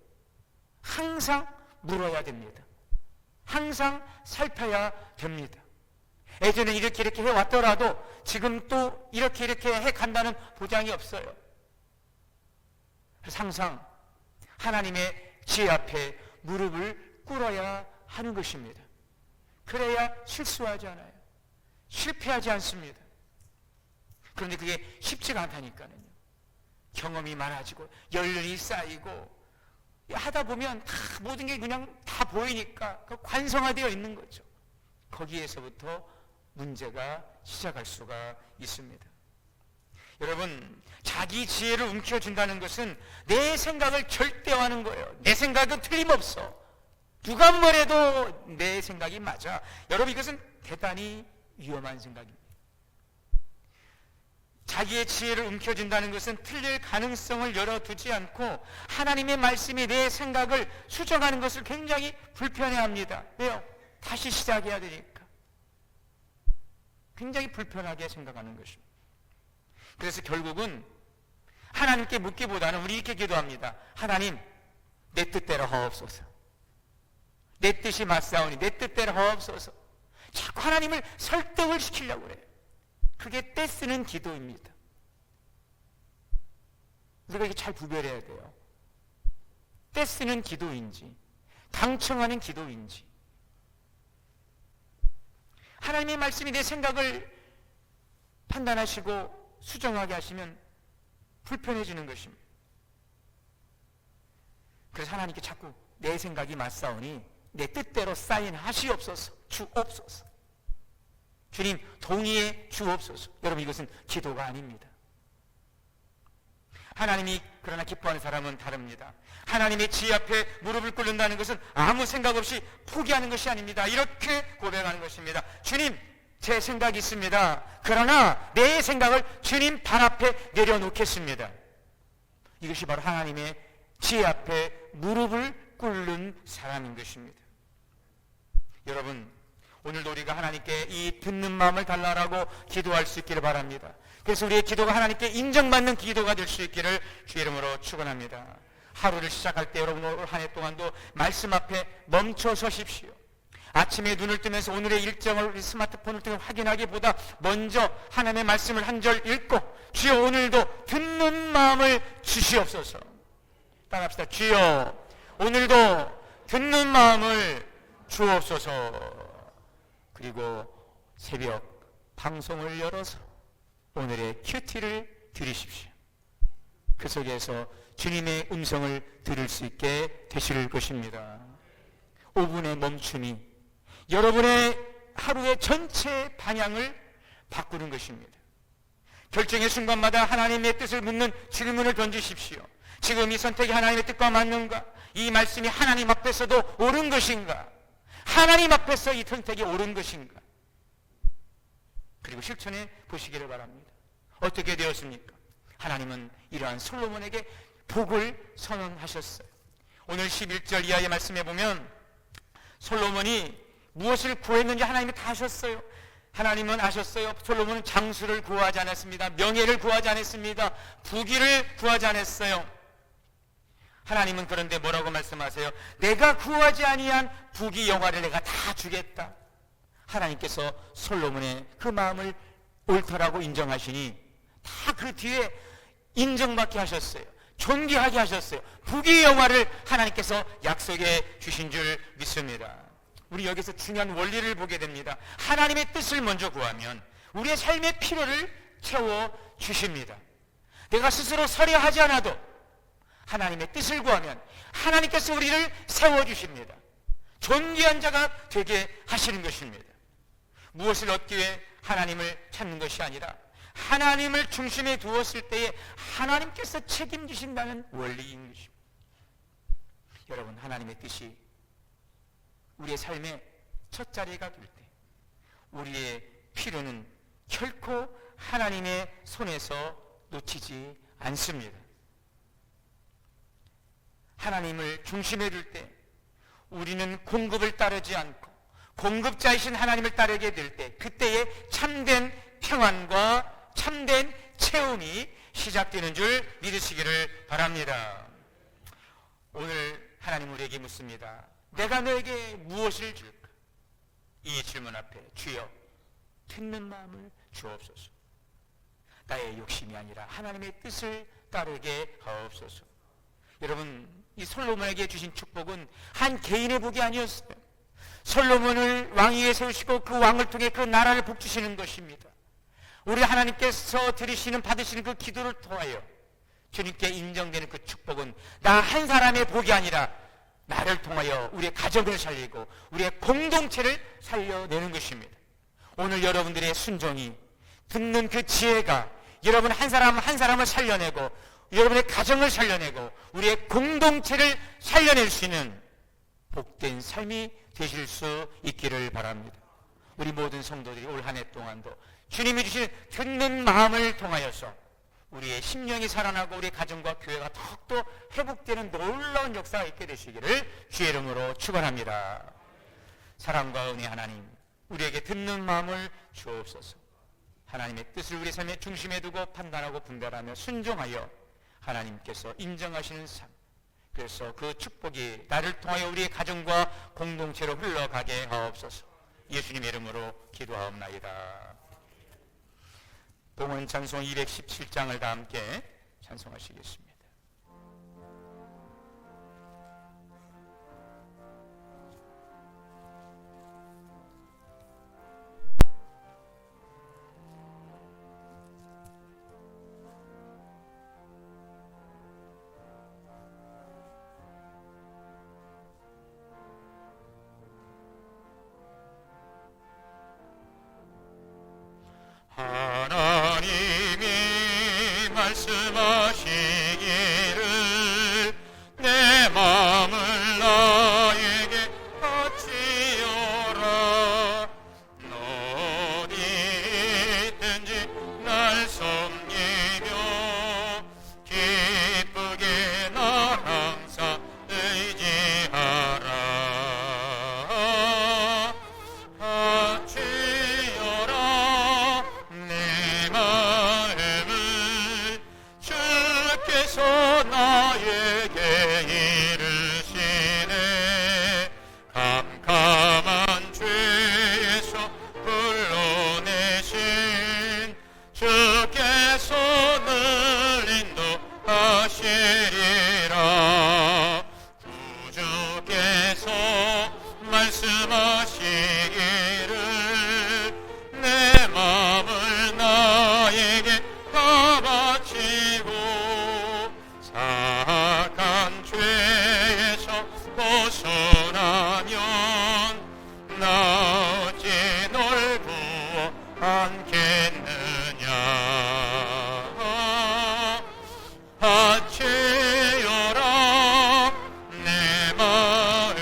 항상 물어야 됩니다. 항상 살펴야 됩니다. 예전에 이렇게 해왔더라도 지금 또 이렇게 해간다는 보장이 없어요. 그래서 항상 하나님의 지혜 앞에 무릎을 꿇어야 하는 것입니다. 그래야 실수하지 않아요. 실패하지 않습니다. 그런데 그게 쉽지가 않다니까요. 경험이 많아지고 연륜이 쌓이고 하다 보면 다 모든 게 그냥 다 보이니까 관성화되어 있는 거죠. 거기에서부터 문제가 시작할 수가 있습니다. 여러분, 자기 지혜를 움켜쥔다는 것은 내 생각을 절대화하는 거예요. 내 생각은 틀림없어. 누가 뭐래도 내 생각이 맞아. 여러분, 이것은 대단히 위험한 생각입니다. 자기의 지혜를 움켜쥔다는 것은 틀릴 가능성을 열어두지 않고 하나님의 말씀이 내 생각을 수정하는 것을 굉장히 불편해합니다. 왜요? 다시 시작해야 되니까. 굉장히 불편하게 생각하는 것입니다. 그래서 결국은 하나님께 묻기보다는 우리 이렇게 기도합니다. 하나님, 내 뜻대로 하옵소서. 내 뜻이 맞사오니 내 뜻대로 하옵소서. 자꾸 하나님을 설득을 시키려고 해요. 그게 떼쓰는 기도입니다. 우리가 이게 잘 구별해야 돼요. 떼쓰는 기도인지 강청하는 기도인지. 하나님의 말씀이 내 생각을 판단하시고 수정하게 하시면 불편해지는 것입니다. 그래서 하나님께 자꾸 내 생각이 맞사오니 내 뜻대로 사인하시옵소서. 주옵소서. 주님 동의해 주옵소서. 여러분, 이것은 기도가 아닙니다. 하나님이 그러나 기뻐하는 사람은 다릅니다. 하나님의 지혜 앞에 무릎을 꿇는다는 것은 아무 생각 없이 포기하는 것이 아닙니다. 이렇게 고백하는 것입니다. 주님, 제 생각이 있습니다. 그러나 내 생각을 주님 발 앞에 내려놓겠습니다. 이것이 바로 하나님의 지혜 앞에 무릎을 꿇는 사람인 것입니다. 여러분, 오늘도 우리가 하나님께 이 듣는 마음을 달라라고 기도할 수 있기를 바랍니다. 그래서 우리의 기도가 하나님께 인정받는 기도가 될 수 있기를 주의 이름으로 축원합니다. 하루를 시작할 때 여러분 올 한 해 동안도 말씀 앞에 멈춰 서십시오. 아침에 눈을 뜨면서 오늘의 일정을 스마트폰을 통해 확인하기보다 먼저 하나님의 말씀을 한 절 읽고 주여 오늘도 듣는 마음을 주시옵소서. 따라합시다. 주여 오늘도 듣는 마음을 주옵소서. 그리고 새벽 방송을 열어서 오늘의 큐티를 들으십시오. 그 속에서 주님의 음성을 들을 수 있게 되실 것입니다. 5분의 멈춤이 여러분의 하루의 전체 방향을 바꾸는 것입니다. 결정의 순간마다 하나님의 뜻을 묻는 질문을 던지십시오. 지금 이 선택이 하나님의 뜻과 맞는가? 이 말씀이 하나님 앞에서도 옳은 것인가? 하나님 앞에서 이 선택이 옳은 것인가? 그리고 실천해 보시기를 바랍니다. 어떻게 되었습니까? 하나님은 이러한 솔로몬에게 복을 선언하셨어요. 오늘 11절 이하의 말씀에 보면 솔로몬이 무엇을 구했는지 하나님이 다 아셨어요. 하나님은 아셨어요. 솔로몬은 장수를 구하지 않았습니다. 명예를 구하지 않았습니다. 부귀를 구하지 않았어요. 하나님은 그런데 뭐라고 말씀하세요? 내가 구하지 아니한 부귀 영화를 내가 다 주겠다. 하나님께서 솔로몬의 그 마음을 옳다라고 인정하시니 다 그 뒤에 인정받게 하셨어요. 존귀하게 하셨어요. 부귀 영화를 하나님께서 약속해 주신 줄 믿습니다. 우리 여기서 중요한 원리를 보게 됩니다. 하나님의 뜻을 먼저 구하면 우리의 삶의 필요를 채워 주십니다. 내가 스스로 서려 하지 않아도 하나님의 뜻을 구하면 하나님께서 우리를 세워주십니다. 존귀한 자가 되게 하시는 것입니다. 무엇을 얻기 위해 하나님을 찾는 것이 아니라 하나님을 중심에 두었을 때에 하나님께서 책임지신다는 원리인 것입니다. 여러분, 하나님의 뜻이 우리의 삶에 첫 자리가 될 때 우리의 필요는 결코 하나님의 손에서 놓치지 않습니다. 하나님을 중심에 둘 때 우리는 공급을 따르지 않고 공급자이신 하나님을 따르게 될 때 그때에 참된 평안과 참된 체험이 시작되는 줄 믿으시기를 바랍니다. 오늘 하나님 우리에게 묻습니다. 내가 너에게 무엇을 줄까? 이 질문 앞에 주여 듣는 마음을 주옵소서. 나의 욕심이 아니라 하나님의 뜻을 따르게 하옵소서. 여러분, 이 솔로몬에게 주신 축복은 한 개인의 복이 아니었어요. 솔로몬을 왕 위에 세우시고 그 왕을 통해 그 나라를 복주시는 것입니다. 우리 하나님께서 들으시는 받으시는 그 기도를 통하여 주님께 인정되는 그 축복은 나 한 사람의 복이 아니라 나를 통하여 우리의 가정을 살리고 우리의 공동체를 살려내는 것입니다. 오늘 여러분들의 순종이 듣는 그 지혜가 여러분 한 사람 한 사람을 살려내고 여러분의 가정을 살려내고 우리의 공동체를 살려낼 수 있는 복된 삶이 되실 수 있기를 바랍니다. 우리 모든 성도들이 올 한 해 동안도 주님이 주신 듣는 마음을 통하여서 우리의 심령이 살아나고 우리의 가정과 교회가 더욱더 회복되는 놀라운 역사가 있게 되시기를 주의 이름으로 축원합니다. 사랑과 은혜 하나님, 우리에게 듣는 마음을 주옵소서. 하나님의 뜻을 우리 삶의 중심에 두고 판단하고 분별하며 순종하여 하나님께서 인정하시는 삶, 그래서 그 축복이 나를 통하여 우리의 가정과 공동체로 흘러가게 하옵소서. 예수님의 이름으로 기도하옵나이다. 동원 찬송 217장을 다 함께 찬송하시겠습니다. 하나님이 말씀하시기를 내 마음을 나에게 바치어라. 어디 있든지 날 섬기며 기쁘게 나 항상 의지하라. 주여라 내 마음을 주께서 나에게 이르시네. 캄캄한 죄에서 불러내신 주께서 늘 인도하시리라. 주께서 말씀하시기를 내 마음을 나에게 다 바치고 사악한 죄에서 벗어나면 나 어찌 널 구하겠느냐. 주여라 내 마음을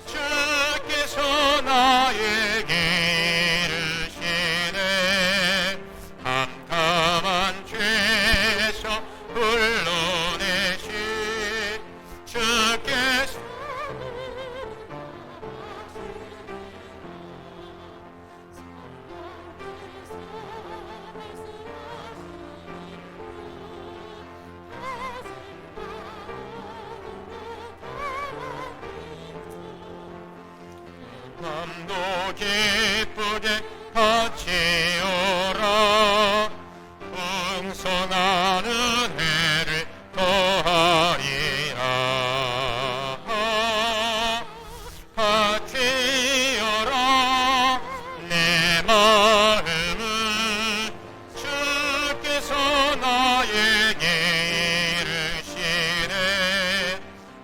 주께서 나에게 이르시네. 캄캄한 죄에서 불러내신 주께서 마음도 기쁘게 바치어라. 풍성한 은혜를 더하리라. 바치어라 내 마음을 주께서 나에게 이르시네.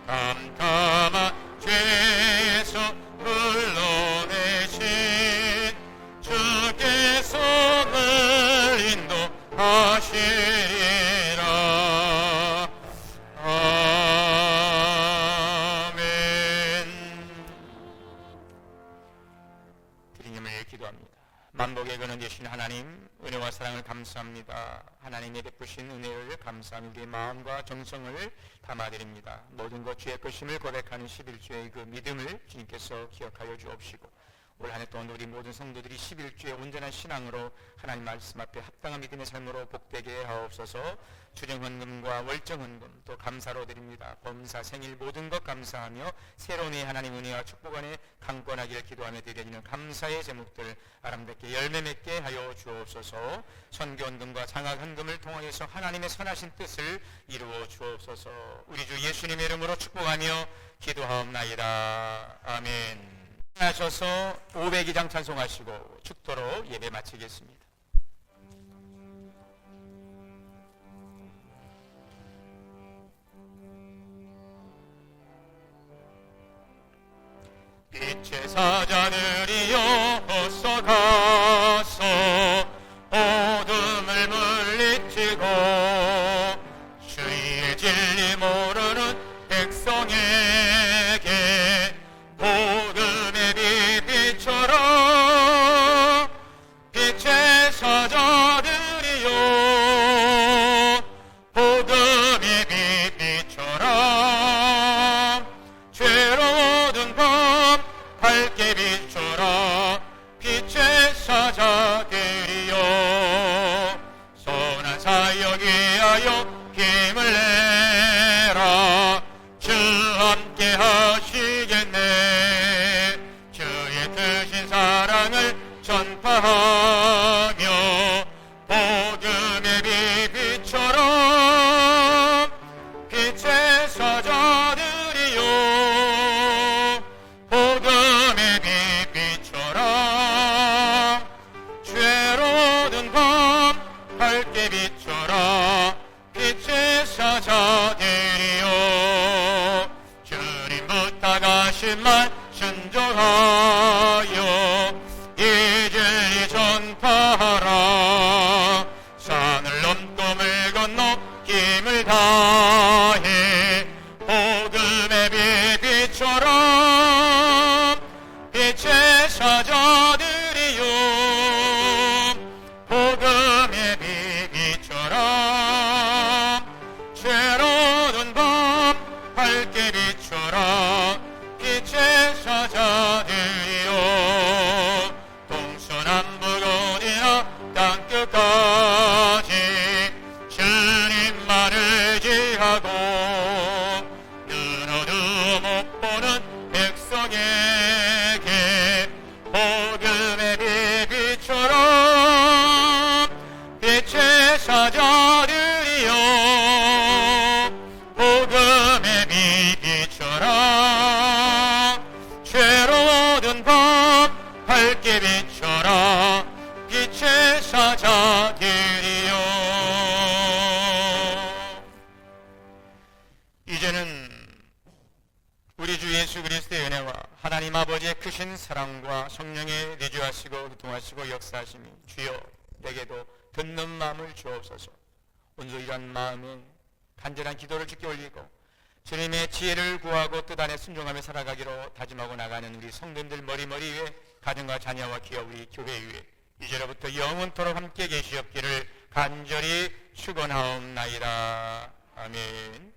캄캄한 죄에서 불러내신 주께서 반복의 근원 되신 하나님, 은혜와 사랑을 감사합니다. 하나님의 베푸신 은혜를 감사하며 우리의 마음과 정성을 담아드립니다. 모든 것 주의 것임을 고백하는 11주의 그 믿음을 주님께서 기억하여 주옵시고, 올 한 해 동안 우리 모든 성도들이 11주의 온전한 신앙으로 하나님 말씀 앞에 합당한 믿음의 삶으로 복되게 하옵소서. 주정헌금과 월정헌금 또 감사로 드립니다. 범사 생일 모든 것 감사하며 새로운 해 하나님 은혜와 축복 안에 강권하기를 기도하며 드리는 감사의 제목들 아름답게 열매 맺게 하여 주옵소서. 선교헌금과 장학헌금을 통하여서 하나님의 선하신 뜻을 이루어 주옵소서. 우리 주 예수님의 이름으로 축복하며 기도하옵나이다. 아멘. 하셔서 502장 찬송하시고 축도로 예배 마치겠습니다. 빛의 사자들이여 어서 가서 어둠을 물리치고 주의 진리 모르는 백성에게 복음의 빛 비춰라. 빛의 사자들이여 복음의 빛 비춰라. 죄로 든 밤 밝게 비춰라. 빛의 사자들이여 선한 사역 위하여 힘을 내라. 주 함께 하시겠네. 주의 크신 사랑을 전파하며 복음의 빛 비춰라. 빛의 사자들이여 복음의 빛 비춰라. 죄로 든 밤 밝게 비춰라. 빛의 사자들이여 주님 부탁하신 말 순종하여 이 진리 전파하라. 산을 넘고 물 건너 힘을 다해 복음의 빛 비춰라. 빛의 사자들이여 복음의 빛 비춰라. 죄로 든 밤 밝게 비춰라. 빛의 사자들이여 동서남북 어디나 땅끝까지 주님만 의지하고 눈어도 못 보는 백성에게 복음의 빛 비춰라. 빛의 사자들이여 복음의 빛 비춰라. 죄로 든 밤 밝게 비춰라. 빛의 사자들이여. 이제는 우리 주 예수 그리스도의 은혜와 하나님 아버지의 크신 사랑과 성령의 내주하시고 교통하시고 역사하심이 주여 내게도 듣는 마음을 주옵소서. 오늘도 이런 마음에 간절한 기도를 주께 올리고 주님의 지혜를 구하고 뜻 안에 순종하며 살아가기로 다짐하고 나가는 우리 성도님들 머리머리 위에 가정과 자녀와 기업 우리 교회 위에 이제로부터 영원토록 함께 계시옵기를 간절히 축원하옵나이다. 아멘.